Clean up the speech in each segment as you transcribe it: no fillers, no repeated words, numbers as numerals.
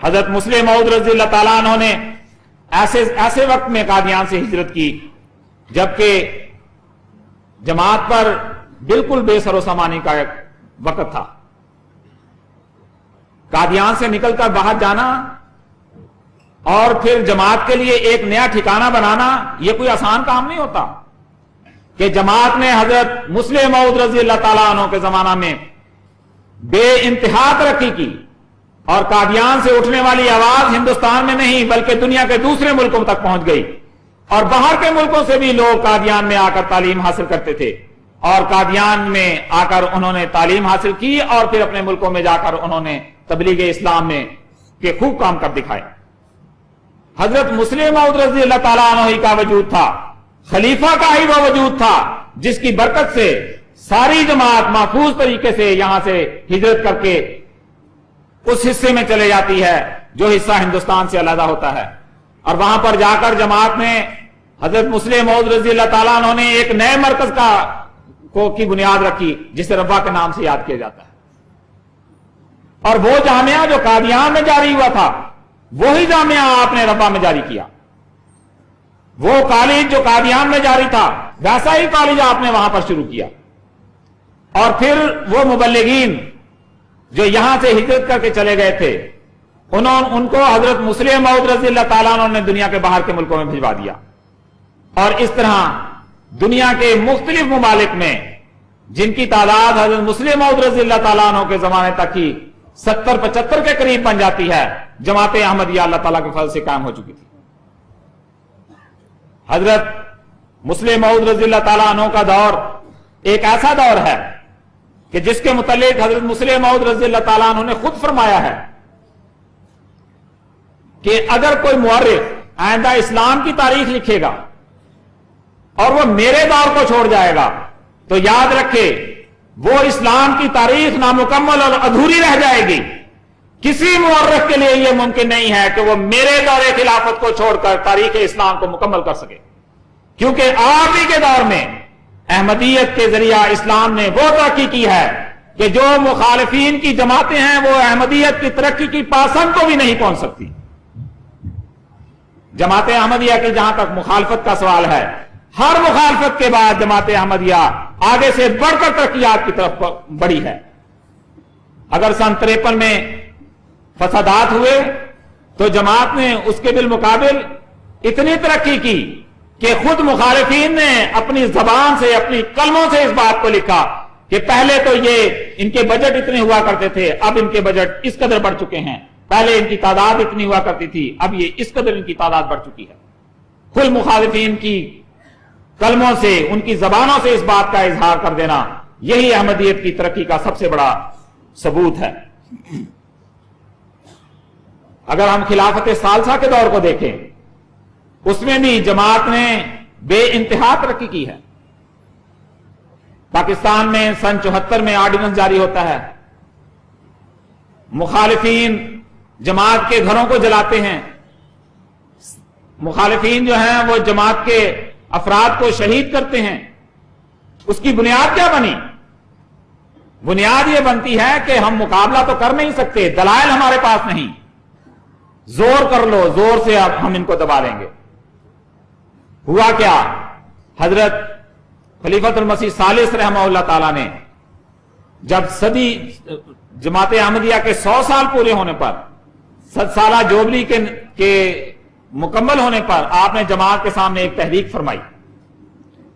حضرت مسلم موعود رضی اللہ تعالیٰ عنہ نے ایسے وقت میں قادیان سے ہجرت کی جبکہ جماعت پر بالکل بے سر و سامانی کا ایک وقت تھا. قادیان سے نکل کر باہر جانا اور پھر جماعت کے لیے ایک نیا ٹھکانہ بنانا یہ کوئی آسان کام نہیں ہوتا کہ جماعت نے حضرت مسلم موعود رضی اللہ تعالیٰ عنہ کے زمانہ میں بے انتہا ترقی کی اور قادیان سے اٹھنے والی آواز ہندوستان میں نہیں بلکہ دنیا کے دوسرے ملکوں تک پہنچ گئی اور باہر کے ملکوں سے بھی لوگ قادیان میں آ کر تعلیم حاصل کرتے تھے اور قادیان میں آ کر انہوں نے تعلیم حاصل کی اور پھر اپنے ملکوں میں جا کر انہوں نے تبلیغ اسلام میں کے خوب کام کر دکھائے. حضرت مسلم موعود رضی اللہ تعالیٰ عنہ ہی کا وجود تھا, خلیفہ کا ہی وہ وجود تھا جس کی برکت سے ساری جماعت محفوظ طریقے سے یہاں سے ہجرت کر کے اس حصے میں چلے جاتی ہے جو حصہ ہندوستان سے علیحدہ ہوتا ہے, اور وہاں پر جا کر جماعت نے حضرت مسلم موعود رضی اللہ تعالیٰ عنہ نے ایک نئے مرکز کی بنیاد رکھی جسے ربا کے نام سے یاد کیا جاتا ہے. اور وہ جامعہ جو قادیان میں جاری ہوا تھا وہی جامعہ آپ نے ربا میں جاری کیا. وہ کالج جو قادیان میں جاری تھا ویسا ہی کالج آپ نے وہاں پر شروع کیا. اور پھر وہ مبلغین جو یہاں سے ہجرت کر کے چلے گئے تھے ان کو حضرت مسلم موعود رضی اللہ تعالیٰ عنہ نے دنیا کے باہر کے ملکوں میں بھجوا دیا. اور اس طرح دنیا کے مختلف ممالک میں جن کی تعداد حضرت مسلم موعود رضی اللہ تعالیٰ عنہ کے زمانے تک کی 70-75 کے قریب بن جاتی ہے, جماعت احمدیہ اللہ تعالیٰ کے فضل سے قائم ہو چکی تھی. حضرت مسلم موعود رضی اللہ تعالیٰ عنہ کا دور ایک ایسا دور ہے کہ جس کے متعلق حضرت مسلم موعود رضی اللہ تعالیٰ عنہ نے خود فرمایا ہے کہ اگر کوئی مورخ آئندہ اسلام کی تاریخ لکھے گا اور وہ میرے دور کو چھوڑ جائے گا تو یاد رکھے وہ اسلام کی تاریخ نامکمل اور ادھوری رہ جائے گی. کسی مورخ کے لیے یہ ممکن نہیں ہے کہ وہ میرے دور خلافت کو چھوڑ کر تاریخ اسلام کو مکمل کر سکے, کیونکہ آپ ہی کے دور میں احمدیت کے ذریعہ اسلام نے وہ ترقی کی ہے کہ جو مخالفین کی جماعتیں ہیں وہ احمدیت کی ترقی کی پاسنگ کو بھی نہیں پہنچ سکتی. جماعت احمدیہ کی جہاں تک مخالفت کا سوال ہے, ہر مخالفت کے بعد جماعت احمدیہ آگے سے بڑھ کر ترقیات کی طرف بڑھی ہے. اگر سن 53 میں فسادات ہوئے تو جماعت نے اس کے بالمقابل اتنی ترقی کی کہ خود مخالفین نے اپنی زبان سے اپنی قلموں سے اس بات کو لکھا کہ پہلے تو یہ ان کے بجٹ اتنے ہوا کرتے تھے, اب ان کے بجٹ اس قدر بڑھ چکے ہیں, پہلے ان کی تعداد اتنی ہوا کرتی تھی اب یہ اس قدر ان کی تعداد بڑھ چکی ہے. خود مخالفین کی قلموں سے ان کی زبانوں سے اس بات کا اظہار کر دینا یہی احمدیت کی ترقی کا سب سے بڑا ثبوت ہے. اگر ہم خلافت ثالثہ کے دور کو دیکھیں اس میں بھی جماعت نے بے انتہا ترقی کی ہے. پاکستان میں سن 74 میں آرڈیننس جاری ہوتا ہے, مخالفین جماعت کے گھروں کو جلاتے ہیں, مخالفین جو ہیں وہ جماعت کے افراد کو شہید کرتے ہیں. اس کی بنیاد کیا بنی؟ بنیاد یہ بنتی ہے کہ ہم مقابلہ تو کر نہیں سکتے, دلائل ہمارے پاس نہیں, زور کر لو, زور سے اب ہم ان کو دبا لیں گے. ہوا کیا؟ حضرت خلیفۃ المسیح ثالث رحمہ اللہ تعالیٰ نے جب صدی جماعت احمدیہ کے 100 سال پورے ہونے پر, 7 سالہ جوبلی کے مکمل ہونے پر آپ نے جماعت کے سامنے ایک تحریک فرمائی,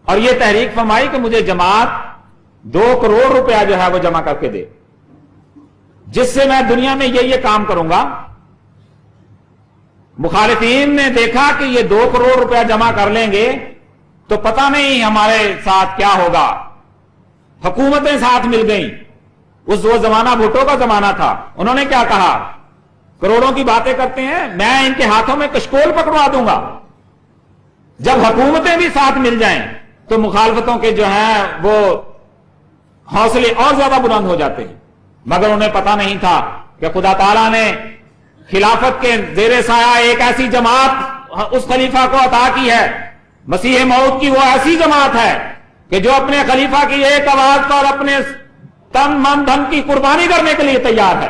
اور یہ تحریک فرمائی کہ مجھے جماعت 2 کروڑ روپیہ جو ہے وہ جمع کر کے دے, جس سے میں دنیا میں یہ کام کروں گا. مخالفین نے دیکھا کہ یہ 2 کروڑ روپیہ جمع کر لیں گے تو پتہ نہیں ہمارے ساتھ کیا ہوگا. حکومتیں ساتھ مل گئیں, وہ زمانہ بھٹو کا زمانہ تھا. انہوں نے کیا کہا, کروڑوں کی باتیں کرتے ہیں, میں ان کے ہاتھوں میں کشکول پکڑوا دوں گا. جب حکومتیں بھی ساتھ مل جائیں تو مخالفتوں کے جو ہیں وہ حوصلے اور زیادہ بلند ہو جاتے ہیں. مگر انہیں پتہ نہیں تھا کہ خدا تعالیٰ نے خلافت کے زیر سایہ ایک ایسی جماعت اس خلیفہ کو عطا کی ہے, مسیح موعود کی وہ ایسی جماعت ہے کہ جو اپنے خلیفہ کی ایک آواز پر اپنے تن من دھن کی قربانی کرنے کے لیے تیار ہے.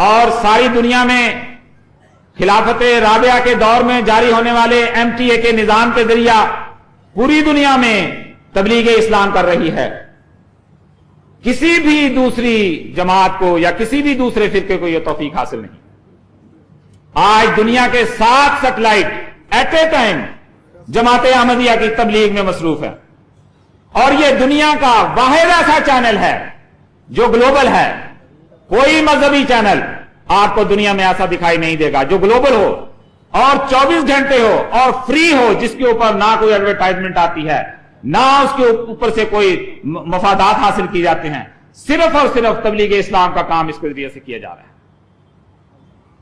اور ساری دنیا میں خلافت رابعہ کے دور میں جاری ہونے والے MTA کے نظام کے ذریعہ پوری دنیا میں تبلیغ اسلام کر رہی ہے. کسی بھی دوسری جماعت کو یا کسی بھی دوسرے فرقے کو یہ توفیق حاصل نہیں. آج دنیا کے 7 سیٹلائٹ ایٹ اے ٹائم جماعت احمدیہ کی تبلیغ میں مصروف ہے، اور یہ دنیا کا واحد ایسا چینل ہے جو گلوبل ہے. کوئی مذہبی چینل آپ کو دنیا میں ایسا دکھائی نہیں دے گا جو گلوبل ہو اور 24 گھنٹے ہو اور فری ہو، جس کے اوپر نہ کوئی ایڈورٹائزمنٹ آتی ہے، نہ اس کے اوپر سے کوئی مفادات حاصل کیے جاتے ہیں. صرف اور صرف تبلیغ اسلام کا کام اس کے ذریعے سے کیا جا رہا ہے.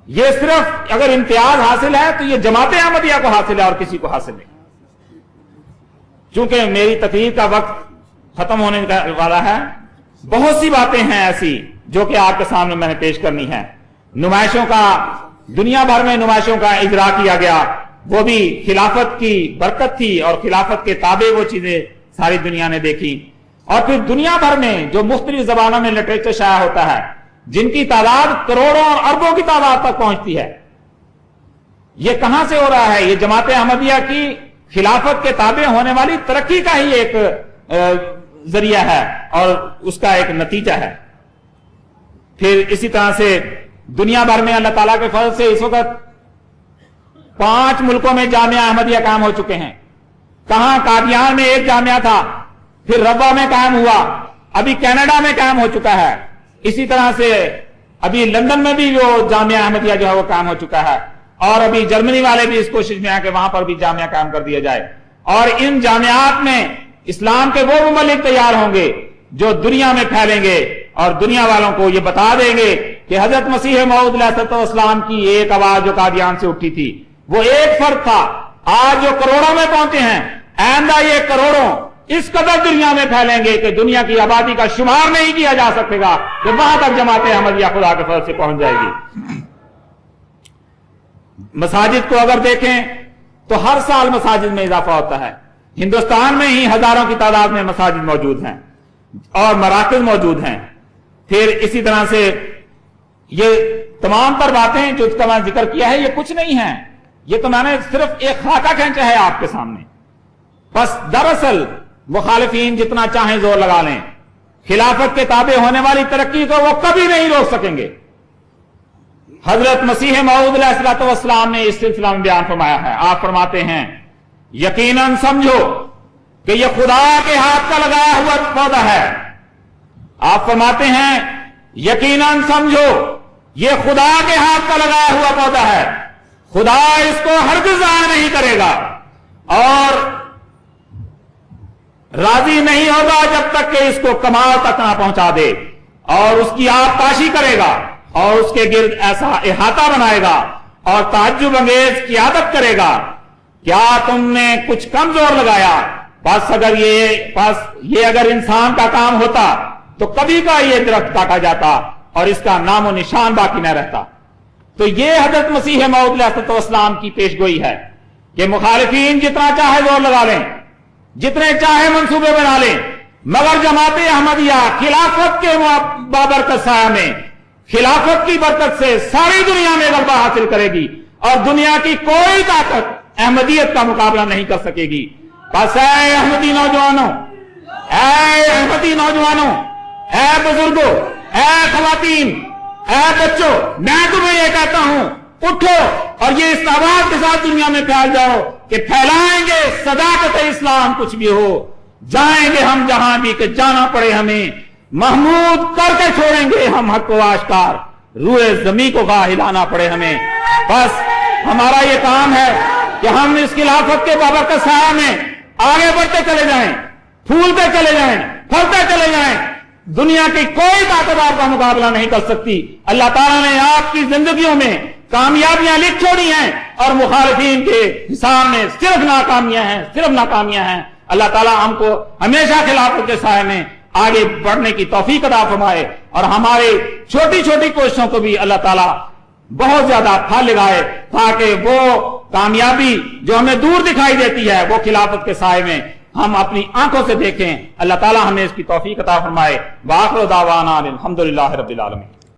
یہ صرف اگر امتیاز حاصل ہے تو یہ جماعت احمدیہ کو حاصل ہے اور کسی کو حاصل نہیں. چونکہ میری تقریر کا وقت ختم ہونے والا ہے، بہت سی باتیں ہیں ایسی جو کہ آپ کے سامنے میں نے پیش کرنی ہے. نمائشوں کا، دنیا بھر میں نمائشوں کا اجرا کیا گیا، وہ بھی خلافت کی برکت تھی اور خلافت کے تابع وہ چیزیں ساری دنیا نے دیکھی. اور پھر دنیا بھر میں جو مختلف زبانوں میں لٹریچر شائع ہوتا ہے، جن کی تعداد کروڑوں اور اربوں کی تعداد تک پہنچتی ہے، یہ کہاں سے ہو رہا ہے؟ یہ جماعت احمدیہ کی خلافت کے تابع ہونے والی ترقی کا ہی ایک ذریعہ ہے اور اس کا ایک نتیجہ ہے. پھر اسی طرح سے دنیا بھر میں اللہ تعالیٰ کے فضل سے اس وقت 5 ملکوں میں جامعہ احمدیہ قائم ہو چکے ہیں. کہاں؟ قادیان میں ایک جامعہ تھا، پھر ربوہ میں قائم ہوا، ابھی کینیڈا میں قائم ہو چکا ہے. اسی طرح سے ابھی لندن میں بھی وہ جامعہ احمدیہ جو ہے وہ قائم ہو چکا ہے، اور ابھی جرمنی والے بھی اس کوشش میں ہیں کہ وہاں پر بھی جامعہ قائم کر دیا جائے. اور ان جامعات میں اسلام کے وہ مملک تیار ہوں گے جو دنیا میں پھیلیں گے اور دنیا والوں کو یہ بتا دیں گے کہ حضرت مسیح موعود علیہ السلام کی ایک آواز جو قادیان سے اٹھی تھی وہ ایک فرد تھا. آج جو کروڑوں میں پہنچے ہیں، آئندہ یہ کروڑوں اس قدر دنیا میں پھیلیں گے کہ دنیا کی آبادی کا شمار نہیں کیا جا سکے گا کہ وہاں تک جماعت احمدیہ خدا کے فضل سے پہنچ جائے گی. مساجد کو اگر دیکھیں تو ہر سال مساجد میں اضافہ ہوتا ہے. ہندوستان میں ہی ہزاروں کی تعداد میں مساجد موجود ہیں اور مراکز موجود ہیں. پھر اسی طرح سے یہ تمام تر باتیں جو اس کا میں ذکر کیا ہے یہ کچھ نہیں ہے، یہ تو میں نے صرف ایک خاکہ کھینچا ہے آپ کے سامنے. بس دراصل مخالفین جتنا چاہیں زور لگا لیں، خلافت کے تابع ہونے والی ترقی کو وہ کبھی نہیں روک سکیں گے. حضرت مسیح موعود علیہ السلام نے اس سلسلہ میں بیان فرمایا ہے. آپ فرماتے ہیں یقیناً سمجھو کہ یہ خدا کے ہاتھ کا لگایا ہوا پودا ہے. آپ فرماتے ہیں یقیناً سمجھو یہ خدا کے ہاتھ کا لگایا ہوا پودا ہے، خدا اس کو ہرگز ضائع نہیں کرے گا اور راضی نہیں ہوگا جب تک کہ اس کو کمال تک نہ پہنچا دے، اور اس کی آبپاشی کرے گا اور اس کے گرد ایسا احاطہ بنائے گا اور تعجب انگیز قیادت کرے گا. کیا تم نے کچھ کم زور لگایا؟ بس یہ اگر انسان کا کام ہوتا تو کبھی کا یہ درخت کاٹا جاتا اور اس کا نام و نشان باقی نہ رہتا. تو یہ حضرت مسیح موعود علیہ السلام کی پیش گوئی ہے کہ مخالفین جتنا چاہے زور لگا لیں، جتنے چاہے منصوبے بنا لیں، مگر جماعت احمدیہ خلافت کے بابرکت سایہ میں، خلافت کی برکت سے ساری دنیا میں غلبہ حاصل کرے گی اور دنیا کی کوئی طاقت احمدیت کا مقابلہ نہیں کر سکے گی. بس اے احمدی نوجوانوں، اے احمدی نوجوانوں، اے بزرگوں، اے خواتین، اے بچوں، میں تمہیں یہ کہتا ہوں اٹھو اور یہ اس آواز کے ساتھ دنیا میں پھیل جاؤ کہ پھیلائیں گے صداقت اسلام کچھ بھی ہو، جائیں گے ہم جہاں بھی کہ جانا پڑے ہمیں، محمود کر کے چھوڑیں گے ہم حق و آشکار، روئے زمین کو گاہ ہلانا پڑے ہمیں. بس ہمارا یہ کام ہے کہ ہم اس خلافت کے بابرکت سایہ میں آگے بڑھتے چلے جائیں، پھولتے چلے جائیں، پھلتے چلے جائیں. دنیا کی کوئی طاقت آپ کا مقابلہ نہیں کر سکتی. اللہ تعالیٰ نے آپ کی زندگیوں میں کامیابیاں لکھ چھوڑی ہیں اور مخالفین کے حساب میں صرف ناکامیاں ہیں، صرف ناکامیاں ہیں. اللہ تعالیٰ ہم کو ہمیشہ خلافت کے سائے میں آگے بڑھنے کی توفیق عطا فرمائے اور ہمارے چھوٹی چھوٹی کوششوں کو بھی اللہ تعالیٰ بہت زیادہ پھل لگائے تاکہ وہ کامیابی جو ہمیں دور دکھائی دیتی ہے وہ خلافت کے سائے میں ہم اپنی آنکھوں سے دیکھیں. اللہ تعالیٰ ہمیں اس کی توفیق عطا فرمائے. وآخر دعوانا الحمدللہ رب العالمین.